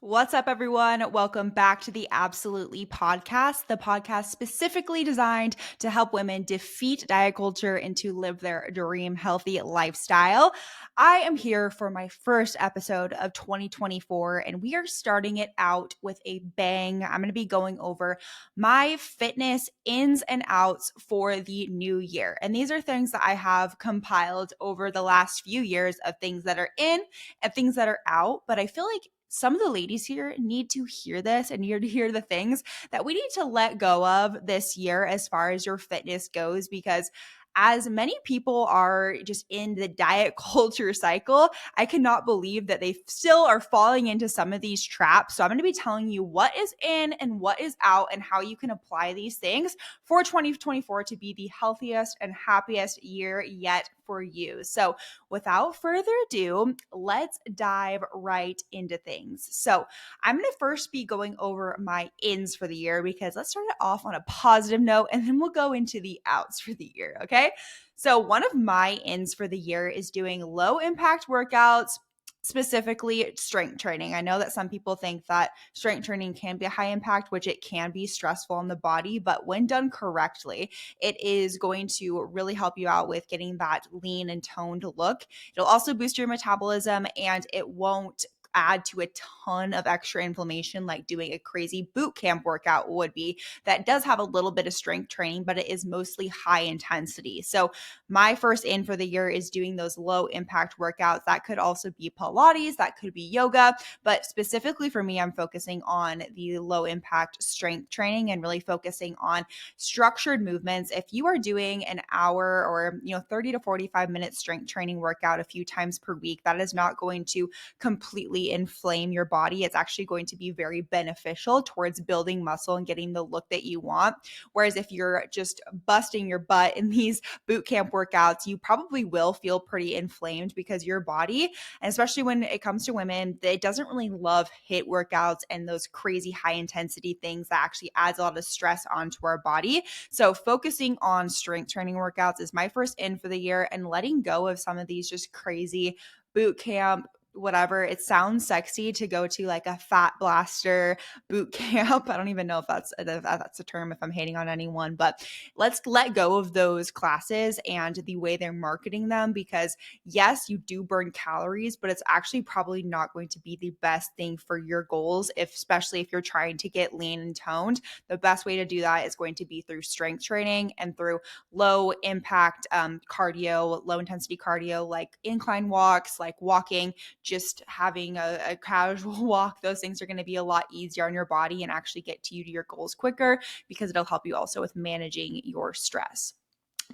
What's up, everyone? Welcome back to the Absolutely Podcast, the podcast specifically designed to help women defeat diet culture and to live their dream healthy lifestyle. I am here for my first episode of 2024, and we are starting it out with a bang. I'm going to be going over my fitness ins and outs for the new year. And these are things that I have compiled over the last few years of things that are in and things that are out. But I feel like some of the ladies here need to hear this and need to hear the things that we need to let go of this year as far as your fitness goes, because as many people are just in the diet culture cycle, I cannot believe that they still are falling into some of these traps. So I'm going to be telling you what is in and what is out and how you can apply these things for 2024 to be the healthiest and happiest year yet for you. So without further ado, let's dive right into things. So I'm going to first be going over my ins for the year, because let's start it off on a positive note and then we'll go into the outs for the year. Okay. So one of my ins for the year is doing low impact workouts, specifically strength training. I know that some people think that strength training can be a high impact, which it can be stressful on the body, but when done correctly, it is going to really help you out with getting that lean and toned look. It'll also boost your metabolism, and it won't add to a ton of extra inflammation like doing a crazy boot camp workout would be. That does have a little bit of strength training, but it is mostly high intensity. So my first in for the year is doing those low impact workouts. That could also be Pilates, that could be yoga, but specifically for me, I'm focusing on the low impact strength training and really focusing on structured movements. If you are doing an hour or 30 to 45 minute strength training workout a few times per week, that is not going to completely inflame your body. It's actually going to be very beneficial towards building muscle and getting the look that you want. Whereas if you're just busting your butt in these boot camp workouts, you probably will feel pretty inflamed, because your body, and especially when it comes to women, it doesn't really love HIIT workouts and those crazy high intensity things that actually adds a lot of stress onto our body. So focusing on strength training workouts is my first in for the year, and letting go of some of these just crazy boot camp, whatever. It sounds sexy to go to like a fat blaster boot camp. I don't even know if that's a term, if I'm hating on anyone, but let's let go of those classes and the way they're marketing them, because yes, you do burn calories, but it's actually probably not going to be the best thing for your goals, especially if you're trying to get lean and toned. The best way to do that is going to be through strength training and through low impact cardio, low intensity cardio, like incline walks, like walking, just having a casual walk. Those things are going to be a lot easier on your body and actually get to your goals quicker, because it'll help you also with managing your stress.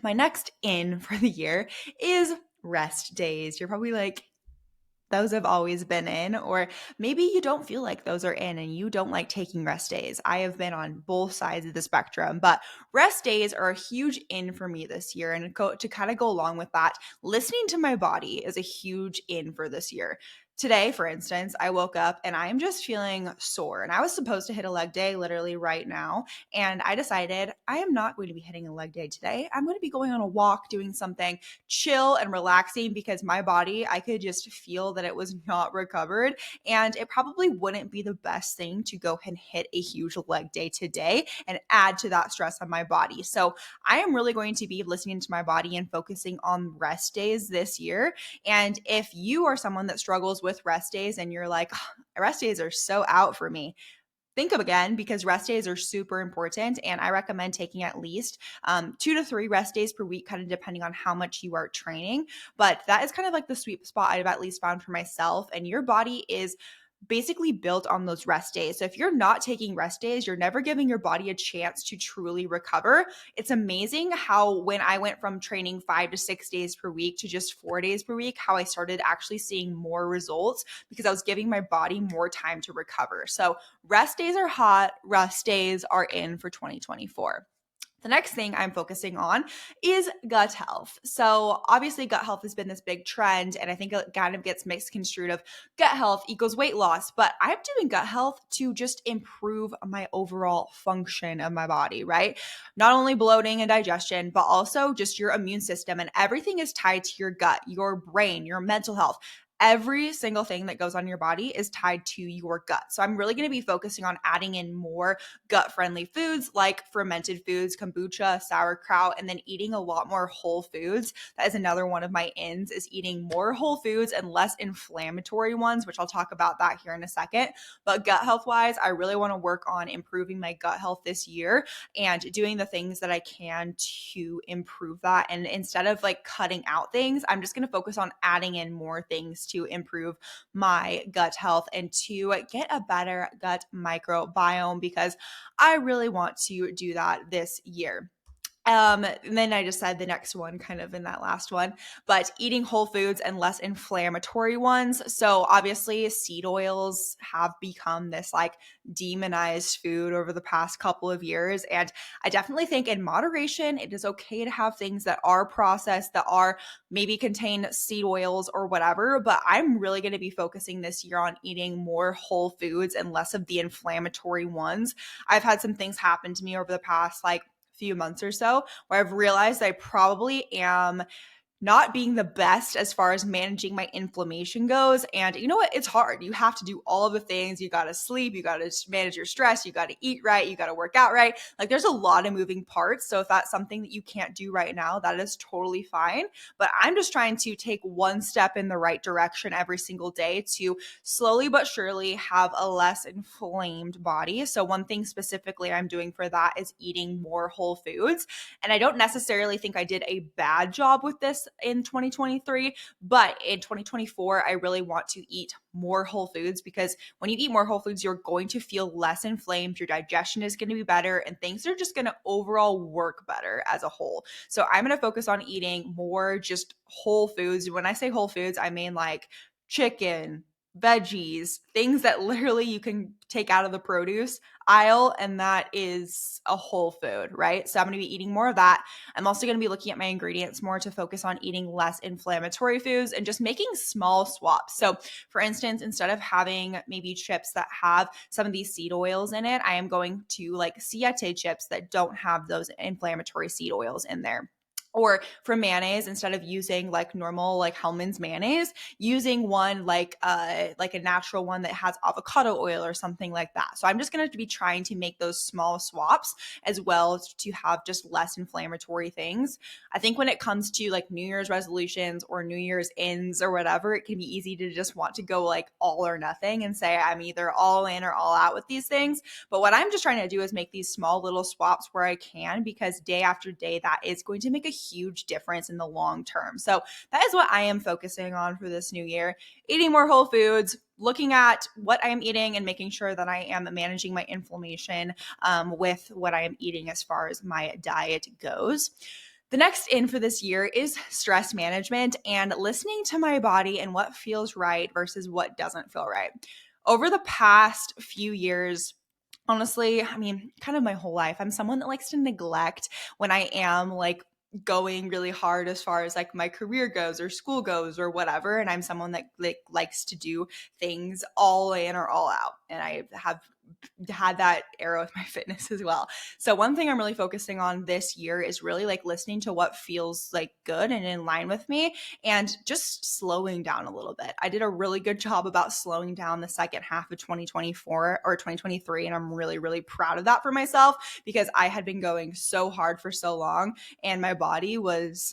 My next in for the year is rest days. You're probably like, those have always been in, or maybe you don't feel like those are in and you don't like taking rest days. I have been on both sides of the spectrum, but rest days are a huge in for me this year. And to kind of go along with that, listening to my body is a huge in for this year. Today, for instance, I woke up and I'm just feeling sore, and I was supposed to hit a leg day literally right now. And I decided I am not going to be hitting a leg day today. I'm going to be going on a walk, doing something chill and relaxing, because my body, I could just feel that it was not recovered, and it probably wouldn't be the best thing to go and hit a huge leg day today and add to that stress on my body. So I am really going to be listening to my body and focusing on rest days this year. And if you are someone that struggles with rest days and you're like, "Oh, rest days are so out for me," think of again, because rest days are super important. And I recommend taking at least 2 to 3 rest days per week, kind of depending on how much you are training. But that is kind of like the sweet spot I've at least found for myself. And your body is basically built on those rest days. So if you're not taking rest days, you're never giving your body a chance to truly recover. It's amazing how when I went from training 5 to 6 days per week to just 4 days per week, how I started actually seeing more results, because I was giving my body more time to recover. So rest days are hot, rest days are in for 2024. The next thing I'm focusing on is gut health. So obviously gut health has been this big trend, and I think it kind of gets mixed construed of gut health equals weight loss, but I'm doing gut health to just improve my overall function of my body, right? Not only bloating and digestion, but also just your immune system, and everything is tied to your gut, your brain, your mental health. every single thing that goes on your body is tied to your gut. So I'm really going to be focusing on adding in more gut-friendly foods like fermented foods, kombucha, sauerkraut, and then eating a lot more whole foods. That is another one of my ins, is eating more whole foods and less inflammatory ones, which I'll talk about that here in a second. But gut health wise, I really want to work on improving my gut health this year and doing the things that I can to improve that. And instead of like cutting out things, I'm just going to focus on adding in more things to improve my gut health and to get a better gut microbiome, because I really want to do that this year. And then I just said the next one kind of in that last one, but eating whole foods and less inflammatory ones. So obviously seed oils have become this like demonized food over the past couple of years. And I definitely think in moderation, it is okay to have things that are processed, that are maybe contain seed oils or whatever. But I'm really going to be focusing this year on eating more whole foods and less of the inflammatory ones. I've had some things happen to me over the past like few months or so where I've realized I probably am not being the best as far as managing my inflammation goes. And you know what? It's hard. You have to do all of the things. You got to sleep. You got to manage your stress. You got to eat right. You got to work out right. Like there's a lot of moving parts. So if that's something that you can't do right now, that is totally fine. But I'm just trying to take one step in the right direction every single day to slowly but surely have a less inflamed body. So one thing specifically I'm doing for that is eating more whole foods. And I don't necessarily think I did a bad job with this in 2023, but in 2024, I really want to eat more whole foods, because when you eat more whole foods, you're going to feel less inflamed, your digestion is going to be better, and things are just going to overall work better as a whole. So I'm going to focus on eating more just whole foods. When I say whole foods, I mean like chicken, veggies, things that literally you can take out of the produce aisle, and that is a whole food, right? So I'm going to be eating more of that. I'm also going to be looking at my ingredients more to focus on eating less inflammatory foods and just making small swaps. So for instance, instead of having maybe chips that have some of these seed oils in it, I am going to like siete chips that don't have those inflammatory seed oils in there. Or for mayonnaise, instead of using like normal like Hellmann's mayonnaise, using one like a natural one that has avocado oil or something like that. So I'm just going to be trying to make those small swaps as well to have just less inflammatory things. I think when it comes to like New Year's resolutions or New Year's ends or whatever, it can be easy to just want to go like all or nothing and say I'm either all in or all out with these things. But what I'm just trying to do is make these small little swaps where I can, because day after day, that is going to make a huge difference in the long term. So that is what I am focusing on for this new year: eating more whole foods, looking at what I am eating and making sure that I am managing my inflammation with what I am eating as far as my diet goes. The next in for this year is stress management and listening to my body and what feels right versus what doesn't feel right. Over the past few years, honestly, I mean, kind of my whole life, I'm someone that likes to neglect when I am like going really hard as far as like my career goes or school goes or whatever. And I'm someone that like likes to do things all in or all out. And I have had that arrow with my fitness as well. So one thing I'm really focusing on this year is really like listening to what feels like good and in line with me, and just slowing down a little bit. I did a really good job about slowing down the second half of 2024 or 2023. And I'm really, really proud of that for myself, because I had been going so hard for so long and my body was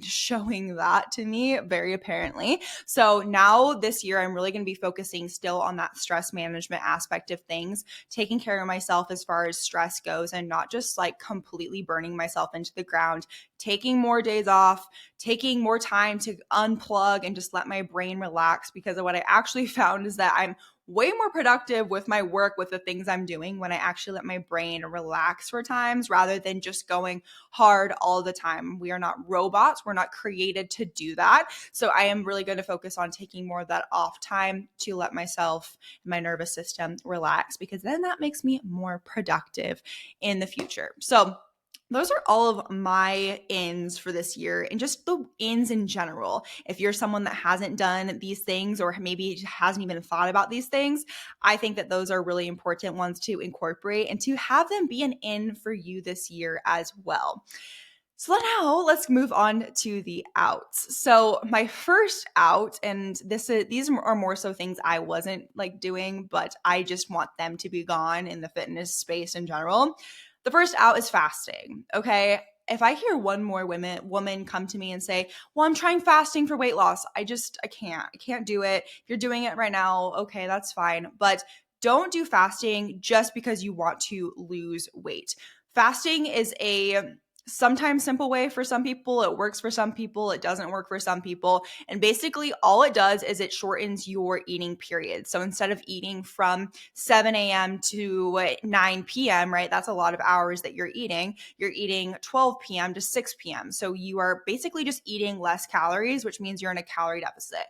showing that to me very apparently. So now this year, I'm really going to be focusing still on that stress management aspect of things, taking care of myself as far as stress goes, and not just like completely burning myself into the ground, taking more days off, taking more time to unplug and just let my brain relax. Because of what I actually found is that I'm way more productive with my work, with the things I'm doing, when I actually let my brain relax for times rather than just going hard all the time. We are not robots. We're not created to do that. So I am really going to focus on taking more of that off time to let myself and my nervous system relax, because then that makes me more productive in the future. So those are all of my ins for this year, and just the ins in general. If you're someone that hasn't done these things or maybe hasn't even thought about these things, I think that those are really important ones to incorporate and to have them be an in for you this year as well. So now let's move on to the outs. So my first out, and these are more so things I wasn't like doing, but I just want them to be gone in the fitness space in general. The first out is fasting. Okay. If I hear one more woman come to me and say, well, I'm trying fasting for weight loss, I can't do it. If you're doing it right now, okay, that's fine. But don't do fasting just because you want to lose weight. Fasting is a sometimes simple way for some people. It works for some people. It doesn't work for some people. And basically, all it does is it shortens your eating period. So instead of eating from 7 a.m. to 9 p.m., right? That's a lot of hours that you're eating. You're eating 12 p.m. to 6 p.m. So you are basically just eating less calories, which means you're in a calorie deficit.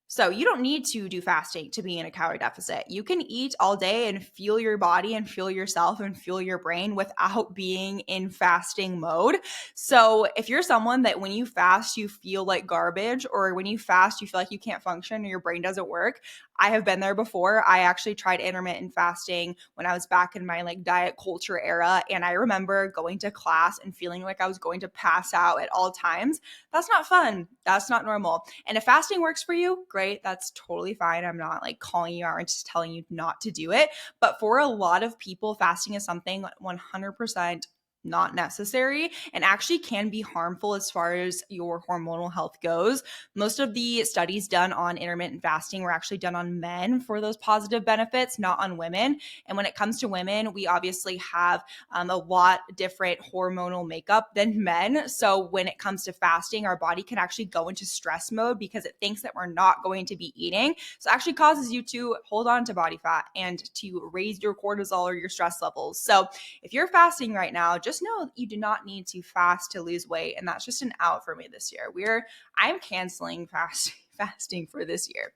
So you don't need to do fasting to be in a calorie deficit. You can eat all day and fuel your body and fuel yourself and fuel your brain without being in fasting mode. So if you're someone that when you fast, you feel like garbage, or when you fast, you feel like you can't function or your brain doesn't work, I have been there before. I actually tried intermittent fasting when I was back in my like diet culture era. And I remember going to class and feeling like I was going to pass out at all times. That's not fun. That's not normal. And if fasting works for you, great. That's totally fine. I'm not like calling you out and just telling you not to do it. But for a lot of people, fasting is something 100% not necessary and actually can be harmful as far as your hormonal health goes. Most of the studies done on intermittent fasting were actually done on men for those positive benefits, not on women. And when it comes to women, we obviously have a lot different hormonal makeup than men. So when it comes to fasting, our body can actually go into stress mode because it thinks that we're not going to be eating. So it actually causes you to hold on to body fat and to raise your cortisol or your stress levels. So if you're fasting right now, just know you do not need to fast to lose weight. And that's just an out for me this year. I'm canceling fasting for this year.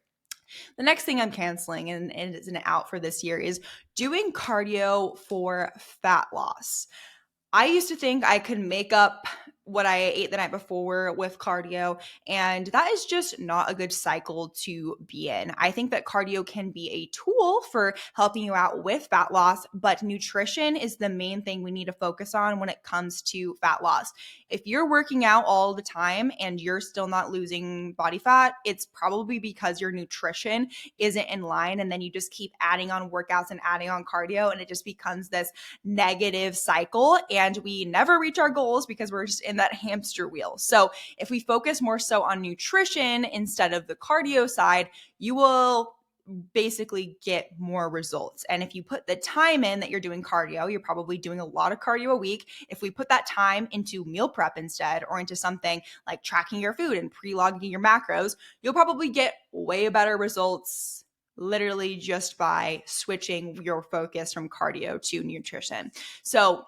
The next thing I'm canceling, and it's an out for this year, is doing cardio for fat loss. I used to think I could make up what I ate the night before with cardio, and that is just not a good cycle to be in. I think that cardio can be a tool for helping you out with fat loss, but nutrition is the main thing we need to focus on when it comes to fat loss. If you're working out all the time and you're still not losing body fat, it's probably because your nutrition isn't in line, and then you just keep adding on workouts and adding on cardio, and it just becomes this negative cycle, and we never reach our goals because we're just in that hamster wheel. So if we focus more so on nutrition instead of the cardio side, you will basically get more results. And if you put the time in that you're doing cardio, you're probably doing a lot of cardio a week. If we put that time into meal prep instead, or into something like tracking your food and pre-logging your macros, you'll probably get way better results literally just by switching your focus from cardio to nutrition. So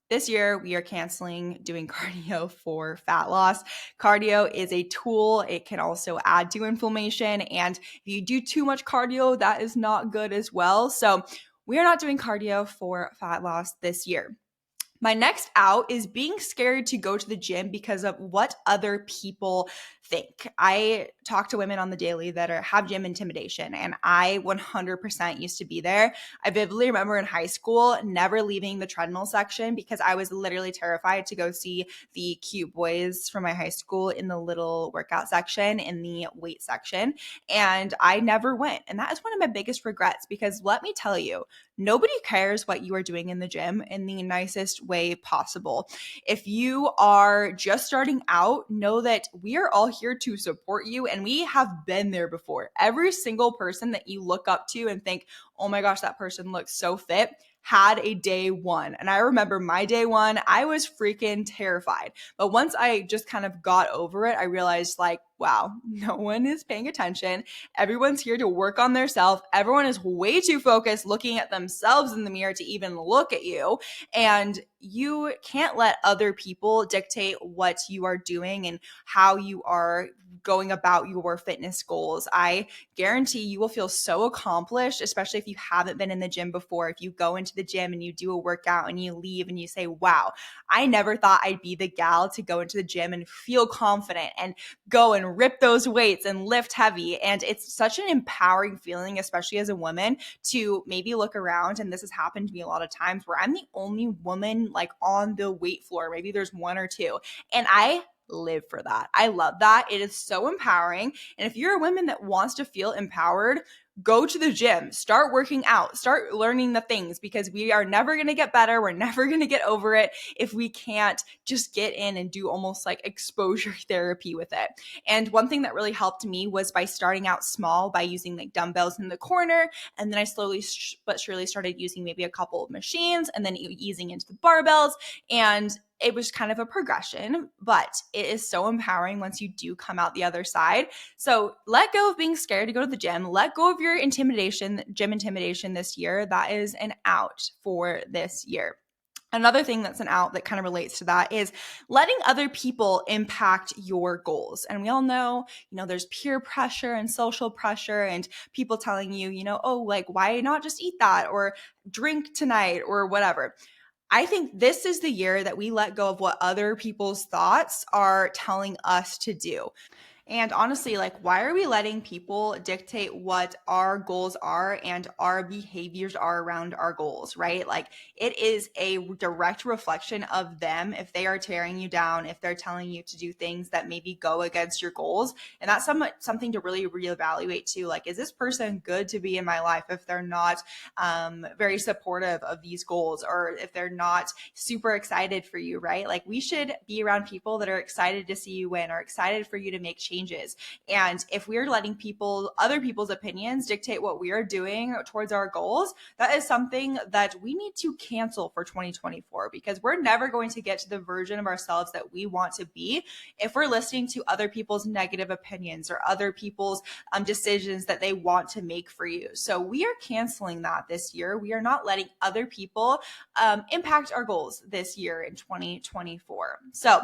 this year, we are canceling doing cardio for fat loss. Cardio is a tool. It can also add to inflammation. And if you do too much cardio, that is not good as well. So we are not doing cardio for fat loss this year. My next out is being scared to go to the gym because of what other people think. I talk to women on the daily that have gym intimidation, and I 100% used to be there. I vividly remember in high school never leaving the treadmill section because I was literally terrified to go see the cute boys from my high school in the little workout section, in the weight section, and I never went. And that is one of my biggest regrets, because let me tell you, nobody cares what you are doing in the gym in the nicest way possible. If you are just starting out, know that we are all here to support you, and we have been there before. Every single person that you look up to and think, oh my gosh, that person looks so fit, had a day one. And I remember my day one, I was freaking terrified. But once I just kind of got over it, I realized like, wow, no one is paying attention. Everyone's here to work on their self. Everyone is way too focused looking at themselves in the mirror to even look at you. And you can't let other people dictate what you are doing and how you are going about your fitness goals. I guarantee you will feel so accomplished, especially if you haven't been in the gym before. If you go into the gym and you do a workout and you leave and you say, wow, I never thought I'd be the gal to go into the gym and feel confident and go and and rip those weights and lift heavy. And it's such an empowering feeling, especially as a woman, to maybe look around. And this has happened to me a lot of times where I'm the only woman like on the weight floor. Maybe there's one or two. And I live for that. I love that. It is so empowering. And if you're a woman that wants to feel empowered, go to the gym, start working out, start learning the things, because we are never going to get better. We're never going to get over it if we can't just get in and do almost like exposure therapy with it. And one thing that really helped me was by starting out small, by using like dumbbells in the corner. And then I slowly but surely started using maybe a couple of machines and then easing into the barbells. And it was kind of a progression, but it is so empowering once you do come out the other side. So let go of being scared to go to the gym. Let go of your gym intimidation this year. That is an out for this year. Another thing that's an out that kind of relates to that is letting other people impact your goals. And we all know, there's peer pressure and social pressure and people telling you, oh, like, why not just eat that or drink tonight or whatever. I think this is the year that we let go of what other people's thoughts are telling us to do. And honestly, like, why are we letting people dictate what our goals are and our behaviors are around our goals, right? Like, it is a direct reflection of them if they are tearing you down, if they're telling you to do things that maybe go against your goals. And that's something to really reevaluate too. Like, is this person good to be in my life if they're not very supportive of these goals, or if they're not super excited for you, right? Like, we should be around people that are excited to see you win or excited for you to make changes. And if we're letting other people's opinions dictate what we are doing towards our goals, that is something that we need to cancel for 2024, because we're never going to get to the version of ourselves that we want to be if we're listening to other people's negative opinions or other people's decisions that they want to make for you. So we are canceling that this year. We are not letting other people impact our goals this year in 2024. So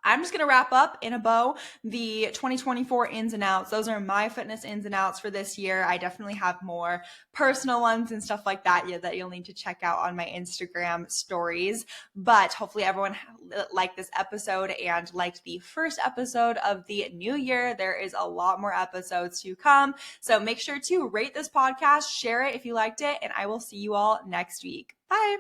I'm just going to wrap up in a bow the 2024 ins and outs. Those are my fitness ins and outs for this year. I definitely have more personal ones and stuff like that that you'll need to check out on my Instagram stories. But hopefully everyone liked this episode and liked the first episode of the new year. There is a lot more episodes to come. So make sure to rate this podcast, share it if you liked it, and I will see you all next week. Bye.